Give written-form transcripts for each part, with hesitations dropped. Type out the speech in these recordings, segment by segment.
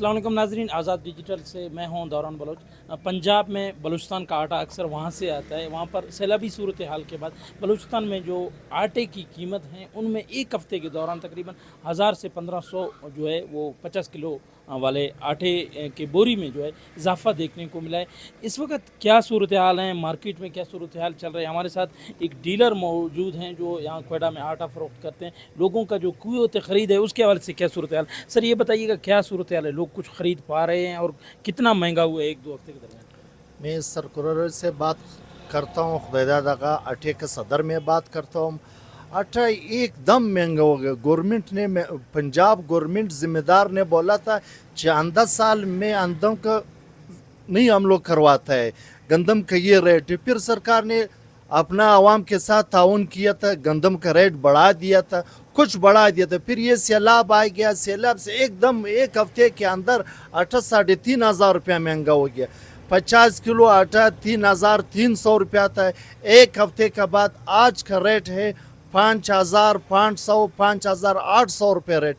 अस्सलाम वालेकुम नाजरीन, आज़ाद डिजिटल से मैं हूं दौरान बलोच। पंजाब में बलूचिस्तान का आटा अक्सर वहां से आता है। वहां पर सैलाबी सूरत हाल के बाद बलूचिस्तान में जो आटे की कीमत हैं उनमें एक हफ़्ते के दौरान तकरीबन 1000 से 1500 जो है वो 50 किलो वाले आटे के बोरी में जो है इजाफा देखने को मिला है। इस वक्त क्या सूरत हाल है, मार्केट में क्या सूरत हाल चल रहा है, हमारे साथ एक डीलर मौजूद हैं जो यहाँ क्वेटा में आटा फ़रोख्त करते हैं। लोगों का जो क़ुव्वत ख़रीद है उसके हवाले से क्या सूरत हाल। सर ये बताइएगा क्या सूरत हाल है, लोग कुछ ख़रीद पा रहे हैं और कितना महंगा हुआ है एक दो हफ्ते के दरमियान। मैं सरकुरर से बात करता हूँ, खुदैदा का आटे के सदर में बात करता हूँ। आटा एकदम महंगा हो गया। गवर्नमेंट ने, पंजाब गवर्नमेंट ज़िम्मेदार ने बोला था 14 साल में गंदम का नहीं हम लोग करवाता है, गंदम का ये रेट है। फिर सरकार ने अपना आवाम के साथ ताउन किया था, गंदम का रेट बढ़ा दिया था, कुछ बढ़ा दिया था। फिर ये सैलाब आ गया, सैलाब से एकदम एक हफ्ते के अंदर आटा 3500 रुपया महंगा हो गया। 50 किलो आटा 3300 रुपया था। एक हफ्ते के बाद आज का रेट है 5500 5800 रुपये रेट।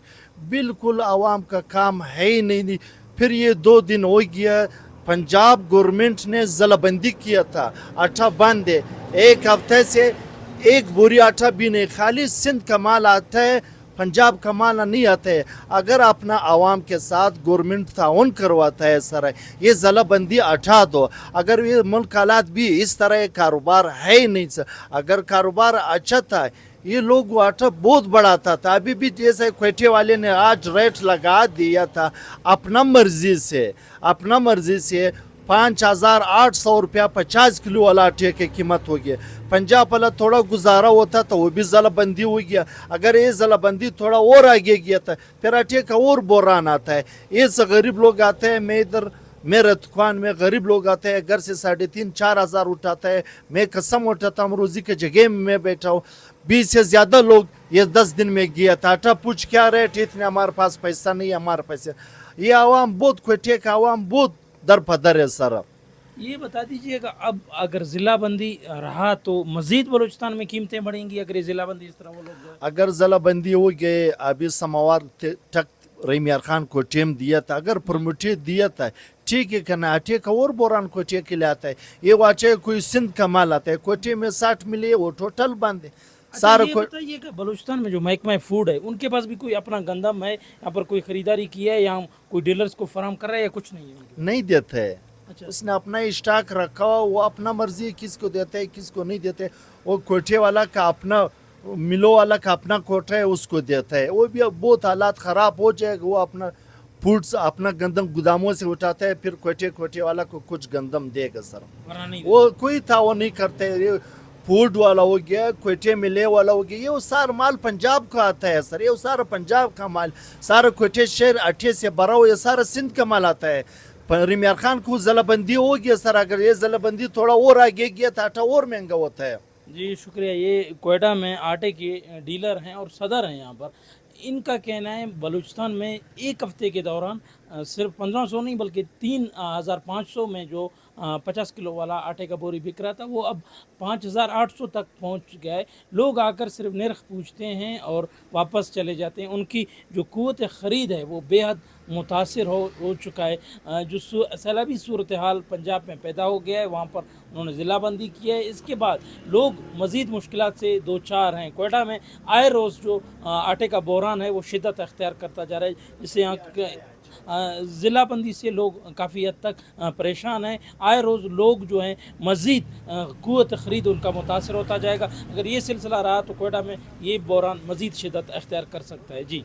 बिल्कुल आवाम का काम है ही नहीं। फिर ये 2 दिन हो गया, पंजाब गवर्नमेंट ने ज़लाबंदी किया था, आटा बंद है। एक हफ्ते से एक बोरी आटा भी नहीं, खाली सिंध का माल आता है, पंजाब का माल नहीं आता है। अगर अपना आवाम के साथ गवर्नमेंट ताउन करवाता है सर, ये ज़लाबंदी हटा दो। अगर ये मुल्क हालात भी इस तरह कारोबार है ही नहीं सर। अगर कारोबार अच्छा था, ये लोग आटा बहुत बढ़ाता था। अभी भी जैसे क्वेटे वाले ने आज रेट लगा दिया था अपना मर्जी से 5800 रुपया 50 किलो वाला आटे की कीमत हो गया। पंजाब वाला थोड़ा गुजारा होता तो वो भी ज़लाबंदी हो गया। अगर ये ज़लाबंदी थोड़ा और आगे गया था फिर आटे का और बोरान आता है। ये से गरीब लोग आते हैं, मैं इधर मेरे दुकान में गरीब लोग आते हैं, घर से 3500-4 हज़ार उठाता है। मैं कसम उठाता हूँ, रोज़ी के जगह में मैं बैठा हूँ। 20 से ज़्यादा लोग ये 10 दिन में गया था। आटा पूछ क्या रेट, इतने हमारे पास पैसा नहीं, हमारे पैसे। ये आवाम बहुत क्वेटे का आवाम बहुत दर पदर है सर। ये बता दीजिएगा अब अगर ज़िला बंदी रहा तो मज़ीद बलूचिस्तान में कीमतें बढ़ेंगी अगर ये ज़िला बंदी इस तरह वो लोग अगर ज़लाबंदी हो गए, अभी समावार तक रहीम यार खान को टीम दिया था, अगर प्रमोटे दिया था ठीक है, करना आटे का और बोरान कोटे के लिए आता है। ये वो आटे कोई सिंध का माल आता है, कोटे में 60 मिले, वो टोटल बंद है सारा। ये बताइएगा बलूचिस्तान में जो महकमा फूड है उनके पास भी कोई अपना गंदम है, यहाँ पर कोई ख़रीदारी की है या कोई डीलर्स को फराहम कर रहा है या कुछ नहीं है? नहीं देते है। अच्छा, उसने अपना स्टॉक रखा हुआ, वो अपना मर्जी किसको देते है किसको नहीं देते। वो कोठे वाला का अपना, मिलो वाला का अपना कोठा है उसको देता है। वो भी अब बहुत हालात ख़राब हो जाएगा, वो अपना फूड्स अपना गंदम गोदामों से उठाता है, फिर कोठे वाला को कुछ गंदम देगा सर। वरना नहीं वो कोई था वो नहीं करते। ये फूड वाला हो गया, क्वेटे मिले वाला हो गया, ये वो सारा माल पंजाब का आता है सर। ये वो सारा पंजाब का माल, सारा क्वेटे शहर अठे से भरा हुआ, ये सारा सिंध का माल आता है। रहीम यार खान को ज़लाबंदी हो गया सर। अगर ये ज़लाबंदी थोड़ा और आगे गया था आटा और महंगा होता है। जी शुक्रिया। ये क्वेटा में आटे के डीलर हैं और सदर हैं यहाँ पर। इनका कहना है बलूचिस्तान में एक हफ्ते के दौरान सिर्फ 1500 नहीं बल्कि 3500 में जो 50 किलो वाला आटे का बोरी बिक रहा था वो अब 5800 तक पहुंच गया है। लोग आकर सिर्फ नर्ख पूछते हैं और वापस चले जाते हैं। उनकी जो क़ुव्वत ख़रीद है वो बेहद मुतासिर हो चुका है। जो सैलाबी सूरत हाल पंजाब में पैदा हो गया है वहाँ पर उन्होंने ज़िला बंदी किया है। इसके बाद लोग मज़ीद मुश्किलात से दो चार हैं। क्वेटा में आए रोज़ जो आटे का बहरान है वो शिद्दत अख्तियार करता जा रहा है, जिससे यहाँ ज़िला बंदी से लोग काफ़ी हद तक परेशान हैं। आए रोज़ लोग जो हैं मज़ीद क़ुव्वत ख़रीद उनका मुतासर होता जाएगा। अगर ये सिलसिला रहा तो क्वेटा में ये बहरान मज़ीद शिद्दत अख्तियार कर सकता है। जी।